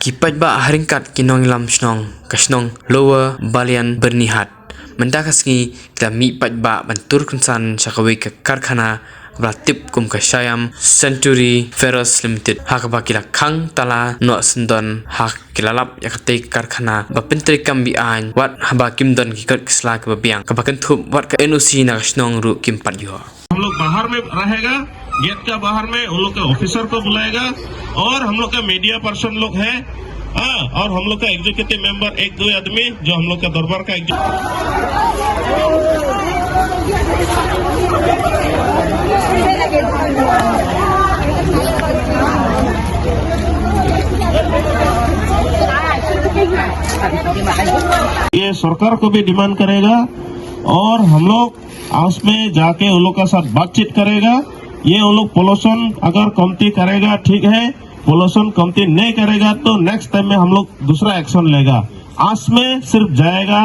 Kipat ba haringkat kinong lam snong kasnong lower balian bernihat mendakas ngi kita mi pat ba bantur kunsan sakawi ke karkhana beratip kum kasyayam Century Ferros Limited hak ba kila khang tala no sendon hak kilalap yakate karkhana ba pentri kambi an wat haba kimdon ki kat kisla ke babiang ka bakan thup wat ka NOC na kasnong ru kim pat yo हम लोग बाहर में रहेगा, gate का बाहर में उन लोग के ऑफिसर को बुलाएगा और हम लोग का मीडिया पर्सन लोग है और हम लोग का एग्जीक्यूटिव मेंबर एक दो आदमी जो हम लोग का दरबार का ये सरकार को भी डिमांड करेगा और हम लोग आपस में जाके उन लोग का साथ बातचीत करेगा। ये उन लोग पोल्यूशन अगर कमती करेगा ठीक है, पोल्यूशन कमती नहीं करेगा तो नेक्स्ट टाइम में हम लोग दूसरा एक्शन लेगा। आज में सिर्फ जाएगा,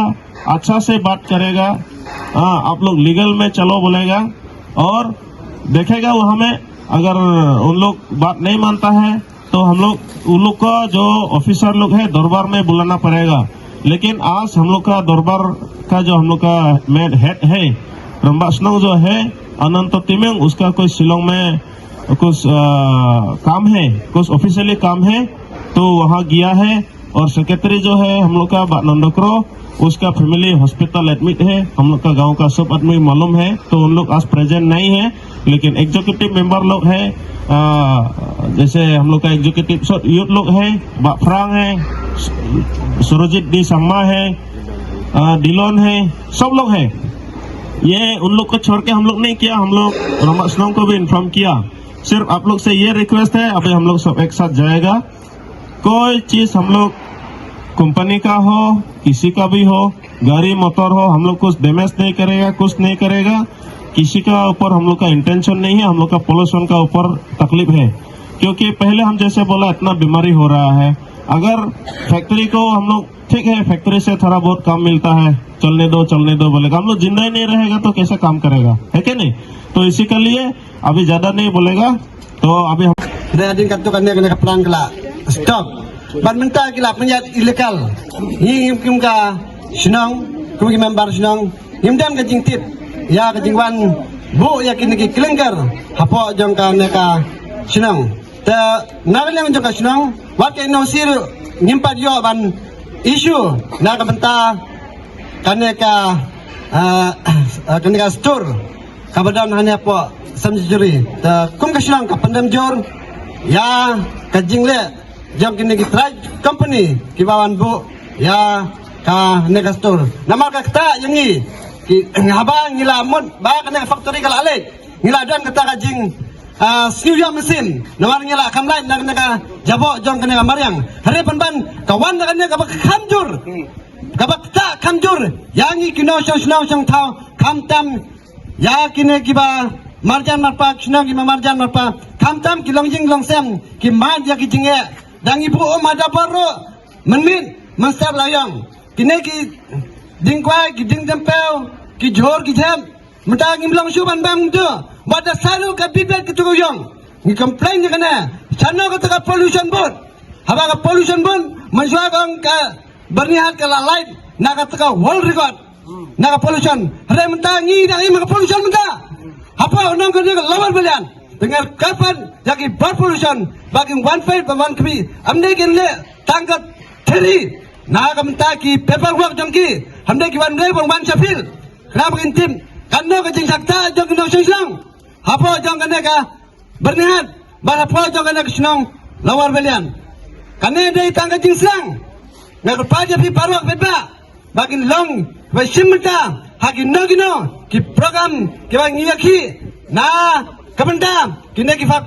अच्छा से बात करेगा, आप लोग लीगल में चलो बोलेगा और देखेगा वहाँ में अगर उन लोग बात नहीं मानता है तो हम लोग उन लोग का जो ऑफिसर लोग है दरबार में बुलाना पड़ेगा। लेकिन आज हम लोग का दरबार का जो हम लोग का मेन हेड है रंबा स्नोंग जो है अनंत तिमिंग, उसका कोई शिलोंग में कुछ काम है, कुछ ऑफिशियली काम है तो वहाँ गया है। और सेक्रेटरी जो है हम लोग का नंदक्रो, उसका फैमिली हॉस्पिटल एडमिट है। हम लोग का गांव का सब आदमी मालूम है तो उन लोग आज प्रेजेंट नहीं है। लेकिन एग्जीक्यूटिव मेंबर लोग है, जैसे हम लोग का एग्जीक्यूटिव यूथ लोग है, बाफ्रांग है, सुरजीत डी सम्मा है, डिलोन है, सब लोग है। ये उन लोग को छोड़ के हम लोग नहीं किया, हम लोग रमस्नों को भी इन्फॉर्म किया। सिर्फ आप लोग से ये रिक्वेस्ट है, अभी हम लोग सब एक साथ जाएगा। कोई चीज हम लोग कंपनी का हो, किसी का भी हो, गाड़ी मोटर हो, हम लोग कुछ डैमेज नहीं करेगा, कुछ नहीं करेगा। किसी का ऊपर हम लोग का इंटेंशन नहीं है, हम लोग का पोल्यूशन का ऊपर तकलीफ है। क्योंकि पहले हम जैसे बोला इतना बीमारी हो रहा है। अगर फैक्ट्री को हम लोग ठीक है, फैक्ट्री से थोड़ा बहुत काम मिलता है, चलने दो बोलेगा, हम लोग जिंदा ही नहीं रहेगा तो कैसे काम करेगा, है क्या नहीं। तो इसी के लिए अभी ज्यादा नहीं बोलेगा। तो अभी हम stop Badminton kila penyat ilegal him kim ka senang kum member senang himdam ka jingtip ya ka jingwan bu ya kini ki kelenggar hapo jong ka neka senang ta nagalem jong ka senang wat ka no sir nyimpat yo ban issue na ka benta kaneka kaneka store kabadan hanya po samjuri ta kum ka senang ka pandam jor ya ka jingle jam kini kita company kibawan bu ya ka negastor nama ka kata yang ni ki habang ngila mun ba ka ne factory kala ale ngila dan kata ka jing skill mesin nama ngila kamlai na ka jabo jong ka ne mariang hare pan kawan ka ne ka khamjur ka ta khamjur yang ni kino shang thau khamtam ya kini kiba marjan marpa kino ki marjan marpa khamtam ki longjing longsem ki ma ya ki jinge dan ibu ada baru menmin master layang kini ki dingkwai ki ding tempel ki jor ki jam mentang imlang suban bang tu wada salu ka bibet ki tuyong ni complain ni kana sana ka ka pollution board haba ka pollution board mansua ka bernihat ka light na ka world record na ka pollution re mentang ni na ka pollution menta apa unang ka lawan belian dengan kapan jadi berpolution bagi 1.1 kami हमने के लिए तंगत theory ना कमता की paper work जमकी हमने की one ले one शफिल खराब इंतिम कन्नो के जिंग सकता जंग नो सिंग हापो जंग कने का bernihat bahapो जंग कने कृष्णों लवर बेलियन कने दे तंगत जिंग sang nak paja pi parok beba bagi long besimta hagi nogino ki program ki bang yaki na Kementam, kini kita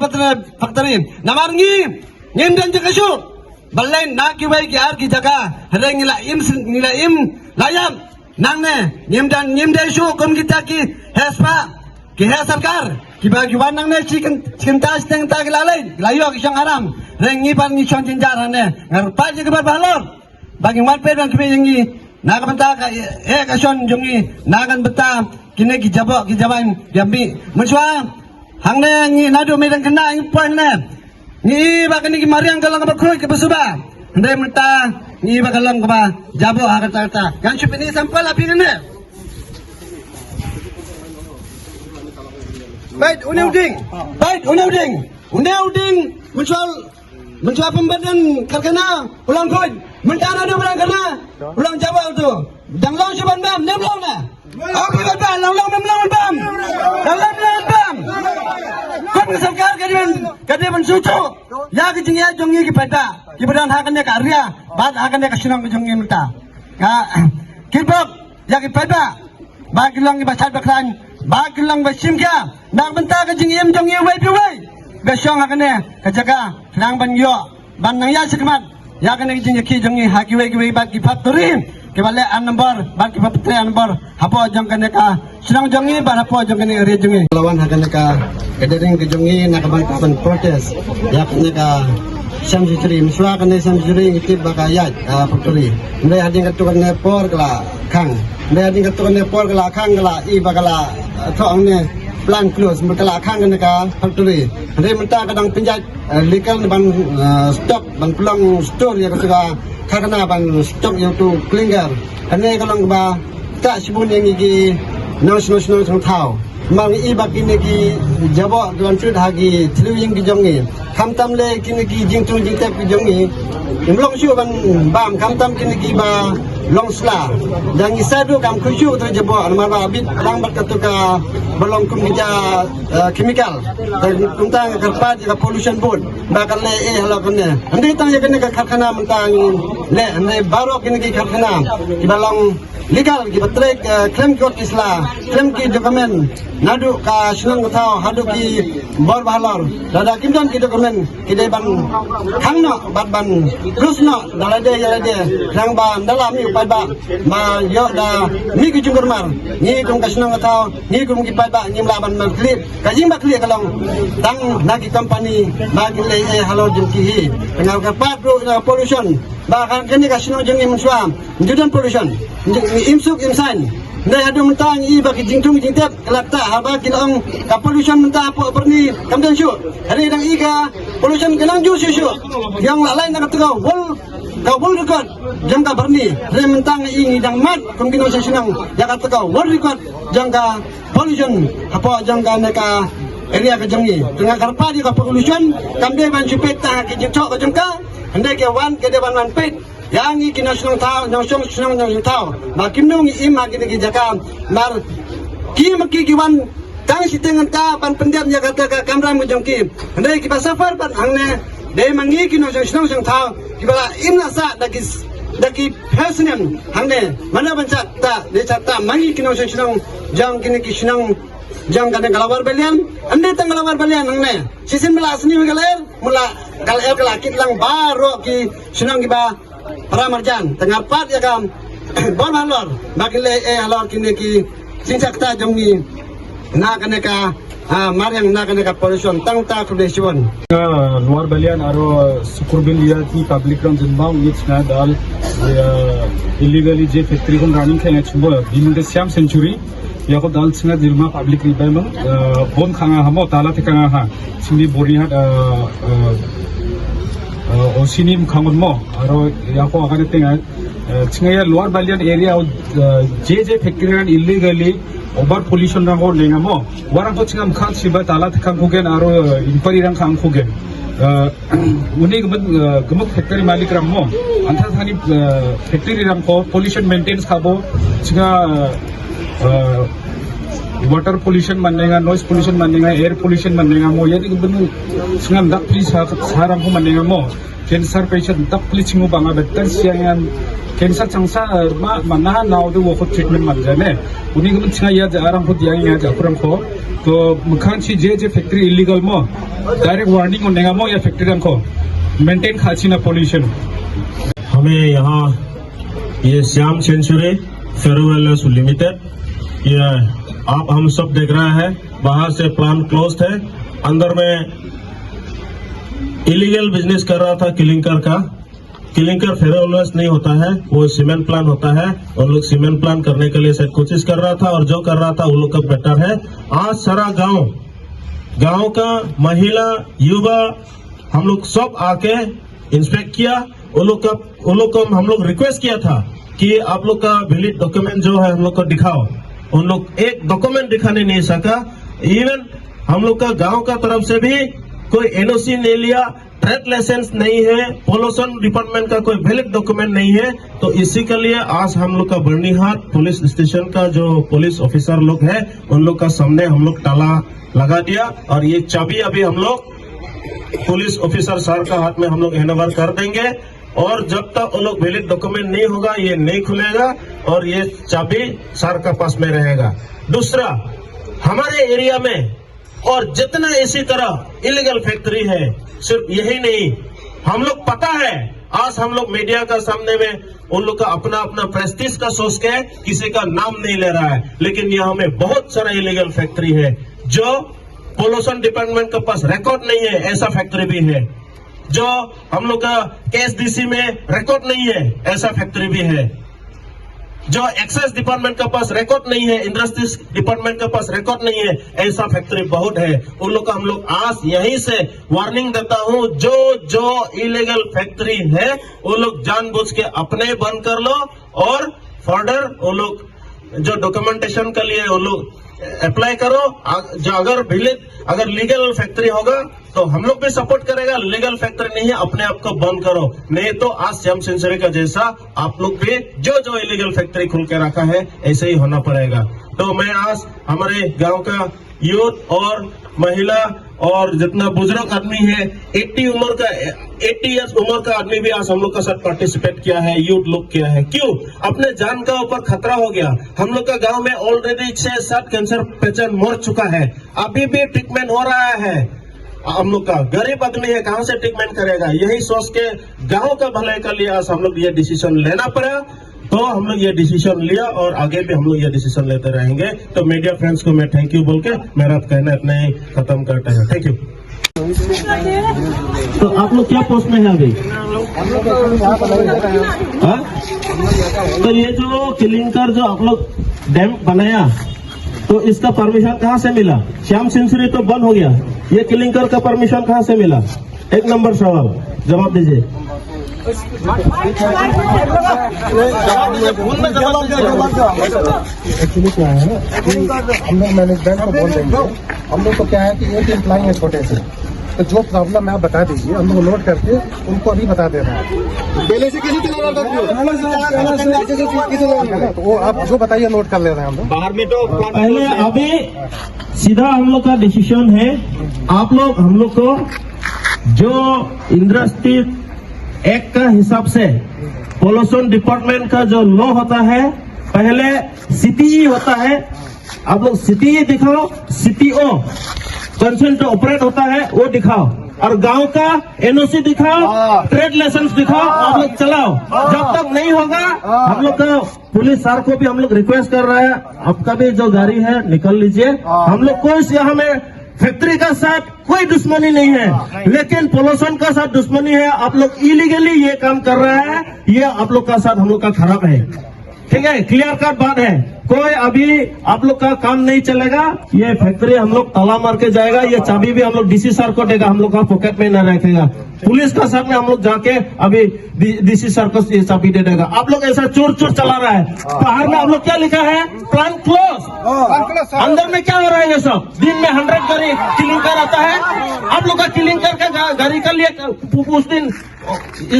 factory. Namar ngi, ngim dan jaga su. Balai nak kiwai ki ar ki jaga. Hari ngila im layam. Nang ne, ngim dan su kum kita ki hespa, ki hes sarkar. Ki bagi wan nang ne chicken tas teng ta ki lalai. Layo ki sang haram. Hari ngi pan ngi sang jinjar ne. Ngarpa je ke balor. Bagi wan pe dan kami ngi. Nak benta ka kason jongi. Nagan benta kini ki jaban jambi. Meswa Hang ne ngi nadu medang kena ing point ne Ni bakan ni mariang galang ba kroy ke basuba. Ndai menta ni bagalang ba jabo kata-kata. Yang cup ini sampel api ngene. Baik, unauding. Baik, unauding. Unauding mencual pembadan karkana ulang kod. Mentara ada ulang karena ulang Jawa tu. Dang long siban bam, nem long na. Okey bam, long bam. Long bam. Kau bersekar kadian sucu. Ya kejengnya jongi kepada kibadan hakannya karya, bad hakannya kesenang jongi minta. Kibab ya kepada bagilang ibacat bakran, bagilang basimka. Nak bentar kejengiem jongi wei. Besong hakannya kejaga senang banyo, ban nang ya sekemat. Ya kena kejengnya ki jongi haki wei bagi factory. Kebalik number bagi pepetre number apa jong kena ka senang jongi ban apa jong kena area jongi lawan hakannya ka kedering ke jongi nak ban protes ya kena ka samsuri miswa kena samsuri ngitip bakayat factory ndai ading ketukan nepor kala khang ndai ading ketukan nepor kala khang kala I bakala thong ne plan close bakala khang kena ka factory ndai menta kadang pinjat legal ban stock ban pulang store ya ketuka karena ban stok yang tu klinger, ane kalau ba tak sebut yang ini nasional sang tahu, mang I bagi ni jawab tuan cud hagi televisi kijongi, kamtam le kini jingtung jingtep kijongi, imlong syu ban bam kamtam kini ba long sla, dan isadu kam kusyu terjebak, nama abit lang berkatuka balong kumija kimikal, dan tentang kerpat jika pollution board, bakal le halau kene, ande tang ya kene karkhana mentang le ande baru kini karkhana, balong legal kita trek claim court isla, claim ki dokumen, nadu ka senang kau hadu ki bor bahalor, dada kimdan ki dokumen, kita ban khangno ban rusno, dalade yang ban dalam ni ba ma yo da ni ki jungkur mar ni kum kasnang atau ni kum ki pada ni mlaban man klip kajing ba klip kalong tang nagi company bagi le halo jengki hi tengah ka patro pollution ba kan kini kasnang jeng imswam judan pollution imsuk imsan ndai adu mentang I bagi jingtung jingtep kelakta haba kilong ka pollution mentah apa perni kamdan syu hari dang I ka pollution kenang ju syu yang lain nak tegau wol kau boleh record jangka berni rementang ini yang mat kemungkinan senang jangka tegau boleh record jangka pollution apa jangka neka area kejangi tengah karpa di pollution kamde ban cipeta ke jecok ke jangka hendai ke wan ke dewan wan pet yang ini kena senang tahu makin dong ima kita jaka mar ki wan tang sitengan ka ban pendiam jaga ka kamera mujangki hendai kita safar ban hangne dei mangi kino senang tahu kibala imna sa daki personal hangne mana banca ta de chata mangi kino senang jang kini kisenang jang kana galawar balian ande tang galawar balian hangne sisin mela asni galer mula galer kala kitlang baro ki senang kiba paramarjan tengah pat ya kam bon halor bakile halor kini ki sinsakta jongni na kana ka mariang na kana ka pollution tang ta kudesiwan luar balian aro sukurbil ya ki public ground jinbang which na dal illegally je factory kon running khenga chumbo dimde siam century ya ko dal singa dilma public ribamang bon khanga hamo tala thikanga ha sini borihat osinim khangon mo aro ya ko agane tenga singa luar balian area je factory ran illegally over pollution rang or lenga mo warang ko chingam khat siba tala thikang kogen aro inquiry rang khang kogen uni gemuk factory malik ram mo antha thani factory rang ko pollution maintenance khabo chinga water pollution manenga noise pollution manenga air pollution manenga mo yadi gebenu singam dak please sarang ko manenga mo cancer patient dak please chingu banga better siang cancer changsa mana now the work treatment manjane uni gebenu chinga ya arang ko diang ya jakurang ko to mukhan chi je factory illegal mo direct warning manenga mo ya factory rang ko maintain Khachi ना pollution हमें यहाँ ये Shyam century फेरोवेल्स limited ये आप हम सब देख रहे हैं बाहर से प्लांट क्लोज है अंदर में इलीगल बिजनेस कर रहा था क्लिंकर फेरोवेल्स नहीं होता है वो सीमेंट प्लांट होता है और लोग सीमेंट प्लांट करने के लिए शायद कोशिश कर रहा था और जो कर रहा था वो लोग का बेटर है आज सारा गांव का महिला युवा हम लोग सब आके इंस्पेक्ट किया। वो लोग को हम लोग रिक्वेस्ट किया था कि आप लोग का वैलिड डॉक्यूमेंट जो है हम लोग को दिखाओ। उन लोग एक डॉक्यूमेंट दिखाने नहीं सका। इवन हम लोग का गांव का तरफ से भी कोई एनओसी नहीं लिया, ट्रेड लाइसेंस नहीं है, पोल्यूशन डिपार्टमेंट का कोई वैलिड डॉक्यूमेंट नहीं है। तो इसी के लिए आज हम लोग का बर्नीहाट पुलिस स्टेशन का जो पुलिस ऑफिसर लोग है उन लोग का सामने हम लोग ताला लगा दिया और ये चाबी अभी हम लोग पुलिस ऑफिसर सर का हाथ में हम लोग हैंड ओवर कर देंगे। और जब तक वो लोग वैलिड डॉक्यूमेंट नहीं होगा ये नहीं खुलेगा और ये चाबी सर का पास में रहेगा। दूसरा, हमारे एरिया में और जितना इसी तरह इलीगल फैक्ट्री है, सिर्फ यही नहीं, हम लोग पता है आज हम लोग मीडिया का सामने में उन लोग का अपना अपना प्रेस्टीज का सोच के किसी का नाम नहीं ले रहा है, लेकिन यहाँ में बहुत सारा इलीगल फैक्ट्री है जो पोल्यूशन डिपार्टमेंट के पास रिकॉर्ड नहीं है, ऐसा फैक्ट्री भी है। जो हम लोग का केएसडीसी में रिकॉर्ड नहीं है, ऐसा फैक्ट्री भी है। जो एक्साइज डिपार्टमेंट के पास रिकॉर्ड नहीं है, इंडस्ट्रीज डिपार्टमेंट के पास रिकॉर्ड नहीं है, ऐसा फैक्ट्री बहुत है। उन लोग का हम लोग आज यहीं से वार्निंग देता हूं, जो इलीगल फैक्ट्री है वो लोग जानबूझ के अपने बंद कर लो और फर्दर वो लोग जो डॉक्यूमेंटेशन के लिए वो लोग अप्लाई करो। जो अगर लीगल फैक्ट्री होगा तो हम लोग भी सपोर्ट करेगा, लीगल फैक्ट्री नहीं है अपने आप को बंद करो, नहीं तो आज श्याम सेंचुरी का जैसा आप लोग भी जो इलीगल फैक्ट्री खुल के रखा है ऐसे ही होना पड़ेगा। तो मैं आज हमारे गांव का यूथ और महिला और जितना बुजुर्ग आदमी है 80 इयर्स उम्र का आदमी भी आज हम लोग का साथ पार्टिसिपेट किया है, यूथ लोग किया है। क्यों? अपने जान का ऊपर खतरा हो गया। हम लोग का गांव में ऑलरेडी 6-7 कैंसर पेशेंट मर चुका है, अभी भी ट्रीटमेंट हो रहा है। हम लोग का गरीब आदमी है, कहां से ट्रीटमेंट करेगा? यही सोच के गांव का भलाई के लिए आज हम लोग ये डिसीजन लेना पड़ा, तो हम लोग ये डिसीजन लिया और आगे भी हम लोग ये डिसीजन लेते रहेंगे। तो मीडिया फ्रेंड्स को मैं थैंक यू बोल के मेरा कहना इतना ही खत्म करते हैं। Thank you. तो आप लोग क्या पोस्ट में है अभी? तो ये जो किलिंकर जो आप लोग डैम बनाया तो इसका परमिशन कहाँ से मिला? श्याम सेंचुरी तो बंद हो गया, ये किलिंकर का परमिशन कहाँ से मिला? एक नंबर सवाल, जवाब दीजिए। एक्चुअली क्या है हम लोग मैनेजमेंट को बोल देंगे। हम लोग को क्या है कि एक एम्प्लॉई है छोटे से, तो जो प्रॉब्लम है आप बता दीजिए, हम लोग नोट करके उनको अभी बता दे रहे हैं। पहले से किसी तो वो आप जो बताइए नोट कर ले रहे हैं हम लोग। बाहर में तो पहले अभी सीधा हम लोग का डिसीजन है, आप लोग हम लोग को जो इंडस्ट्री एक्ट का हिसाब से पोल्यूशन डिपार्टमेंट का जो लॉ होता है, पहले सीटीई होता है, आप लोग सीटीई दिखाओ, सीटीओ कंसेंट ऑपरेट होता है वो दिखाओ, और गांव का एनओसी दिखाओ, ट्रेड लाइसेंस दिखाओ, आप लोग चलाओ। जब तक नहीं होगा हम लोग का पुलिस सर को भी हम लोग रिक्वेस्ट कर रहे हैं, आपका भी जो गाड़ी है निकल लीजिए। हम लोग कोई यहाँ में फैक्ट्री का साथ कोई दुश्मनी नहीं है, लेकिन पोल्यूशन का साथ दुश्मनी है। आप लोग इलीगली ये काम कर रहे हैं, ये आप लोग का साथ हम लोग का खराब है। ठीक है, क्लियर कट बात है। कोई अभी आप लोग का काम नहीं चलेगा, ये फैक्ट्री हम लोग ताला मार के जाएगा। ये चाबी भी हम लोग डीसी सर को देगा, हम लोग का पॉकेट में न रखेगा। पुलिस का साथ में हम लोग जाके अभी डीसी सर को ये चाबी दे देगा। आप लोग ऐसा चोर चला रहा है। बाहर में आप लोग क्या लिखा है? Plant close. अंदर में क्या हो रहा है? ये सब दिन में 100 गाड़ी किलिंग कर आता है। आप लोग का किलिंग कर गाड़ी का लिए उस दिन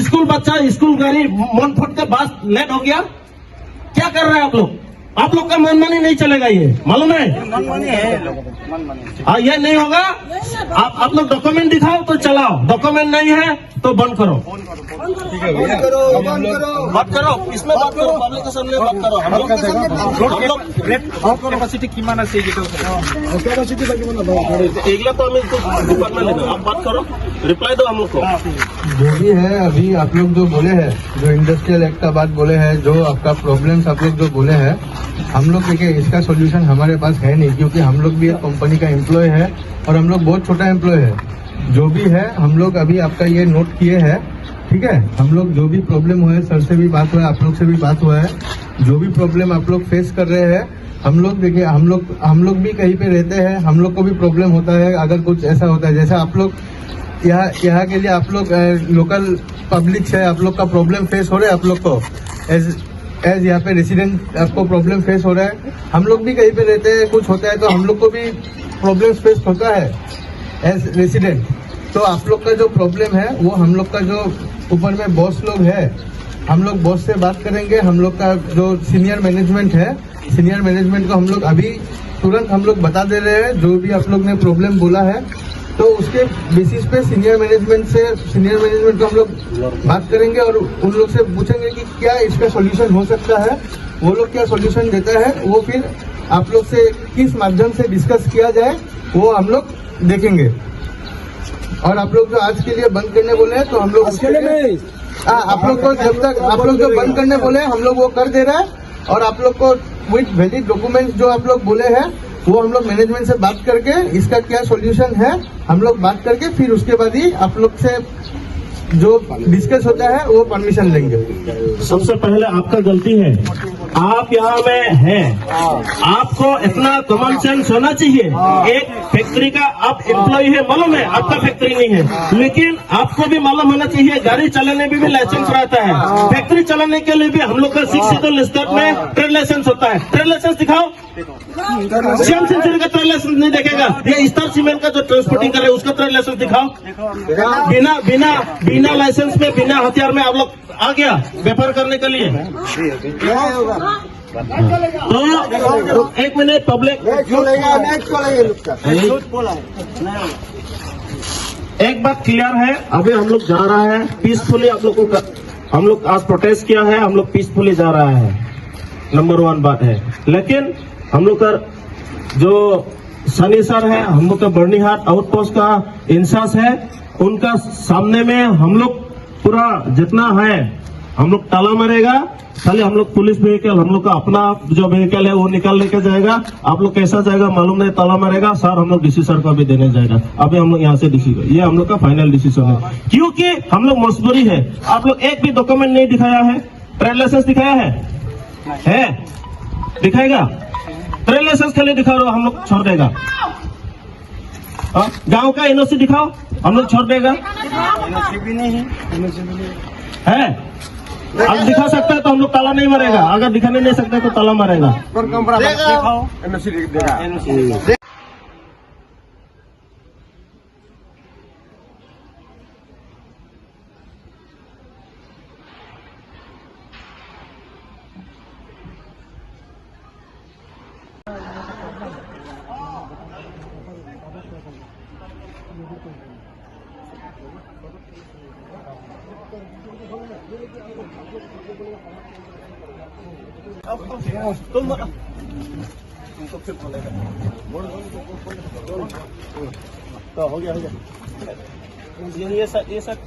स्कूल बच्चा स्कूल गाड़ी मन फुट के बस लेट हो गया। क्या कर रहे हैं आप लोग? आप लोग का मनमानी नहीं चलेगा, ये मालूम है। ये नहीं होगा। आप लोग डॉक्यूमेंट दिखाओ तो चलाओ, डॉक्यूमेंट नहीं है तो बंद करो। बात करो, इसमें बात करो, पब्लिक के सामने बात करो। हम लोग कैपेसिटी किमान আছে যেটা कैपेसिटी এগুলা তো আমি ডিপার্টমেন্ট लेंगे। आप बात करो, रिप्लाई दो हम लोग को। जो भी है अभी आप लोग जो बोले हैं, जो इंडस्ट्रियल एक्ट का बात बोले हैं, जो आपका प्रॉब्लम्स आप लोग जो बोले हैं, हम लोग देखिए इसका सॉल्यूशन हमारे पास है नहीं, क्योंकि हम लोग भी एक कंपनी का एम्प्लॉय है और हम लोग बहुत छोटा एम्प्लॉय है। जो भी है हम लोग अभी आपका ये नोट किए हैं, ठीक है। हम लोग जो भी प्रॉब्लम हुआ है, सर से भी बात हुआ है, आप लोग से भी बात हुआ है, जो भी प्रॉब्लम आप लोग फेस कर रहे हैं, हम लोग देखिए हम लोग भी कहीं पे रहते हैं, हम लोग को भी प्रॉब्लम होता है। अगर कुछ ऐसा होता है जैसा आप लोग यहाँ के लिए आप लोग लोकल पब्लिक से आप लोग का प्रॉब्लम फेस हो रहा है। आप लोग को एज यहाँ पे रेसिडेंट आपको प्रॉब्लम फेस हो रहा है। हम लोग भी कहीं पे रहते हैं, कुछ होता है तो हम लोग को भी प्रॉब्लम फेस होता है एज रेसिडेंट। तो आप लोग का जो प्रॉब्लम है वो हम लोग का जो ऊपर में बॉस लोग है, हम लोग बॉस से बात करेंगे। हम लोग का जो सीनियर मैनेजमेंट है, सीनियर मैनेजमेंट को हम लोग अभी तुरंत हम लोग बता दे रहे हैं जो भी आप लोग ने प्रॉब्लम बोला है। तो उसके बेसिस पे सीनियर मैनेजमेंट को हम लोग बात करेंगे और उन लोग से पूछेंगे कि क्या इसका सॉल्यूशन हो सकता है। वो लोग क्या सॉल्यूशन देता है वो फिर आप लोग से किस माध्यम से डिस्कस किया जाए वो हम लोग देखेंगे। और आप लोग जो आज के लिए बंद करने बोले हैं तो हम लोग आप लोग को जब तक आप लोग जो बंद करने बोले हैं हम लोग वो कर दे रहे हैं। और आप लोग को विद वैलिड डॉक्यूमेंट जो आप लोग बोले हैं वो हम लोग मैनेजमेंट से बात करके इसका क्या सॉल्यूशन है हम लोग बात करके फिर उसके बाद ही आप लोग से जो डिस्कस होता है वो परमिशन लेंगे। सबसे पहले आपका गलती है, आप यहाँ में हैं, आपको इतना कॉमन सेंस होना चाहिए। एक फैक्ट्री का आप एम्प्लॉय है, मालूम है आपका फैक्ट्री नहीं है, लेकिन आपको भी मालूम होना चाहिए गाड़ी चलाने में भी लाइसेंस रहता है। फैक्ट्री चलाने के लिए भी हम लोग का 6 शीतल स्टेट में ट्रेड लाइसेंस होता है। ट्रेड लाइसेंस दिखाओ, श्याम सेंचुरी का ट्रेड लाइसेंस नहीं देखेगा। ये स्टार सीमेंट का जो ट्रांसपोर्टिंग कर रहे हैं उसका ट्रेड लाइसेंस दिखाओ। बिना लाइसेंस में, बिना हथियार में आप लोग आ गया व्यापार करने के लिए। तो एक मिनट पब्लिक, एक बात क्लियर है, अभी हम लोग जा रहा है पीसफुली। आप लोगों का हम लोग आज प्रोटेस्ट किया है, हम लोग पीसफुली जा रहा है, नंबर 1 बात है। लेकिन हम लोग का जो सनी सर है, हम लोग का बर्नीहाट आउटपोस्ट का इंचार्ज है, उनका सामने में हम लोग पूरा जितना है हम लोग ताला मारेगा। खाली हम लोग पुलिस व्हीकल, हम लोग का अपना जो व्हीकल है वो निकाल लेके जाएगा। आप लोग कैसा जाएगा मालूम नहीं, ताला मारेगा। सर हम लोग डीसी सर का भी देने जाएगा। अभी हम लोग यहाँ से डीसी को, ये हम लोग का फाइनल डिसीजन है, क्योंकि हम लोग मजबूरी है। आप लोग एक भी डॉक्यूमेंट नहीं दिखाया है। ट्रेड लाइसेंस दिखाया है दिखाएगा। ट्रेड लाइसेंस खाली दिखा रहा, हम लोग छोड़ देगा। गांव का एनओसी दिखाओ, हम लोग छोड़ देगा। है अब दिखा सकता है तो हम लोग ताला नहीं मारेगा, अगर दिखाने नहीं सकता तो ताला मारेगा। तो हो गया ये सब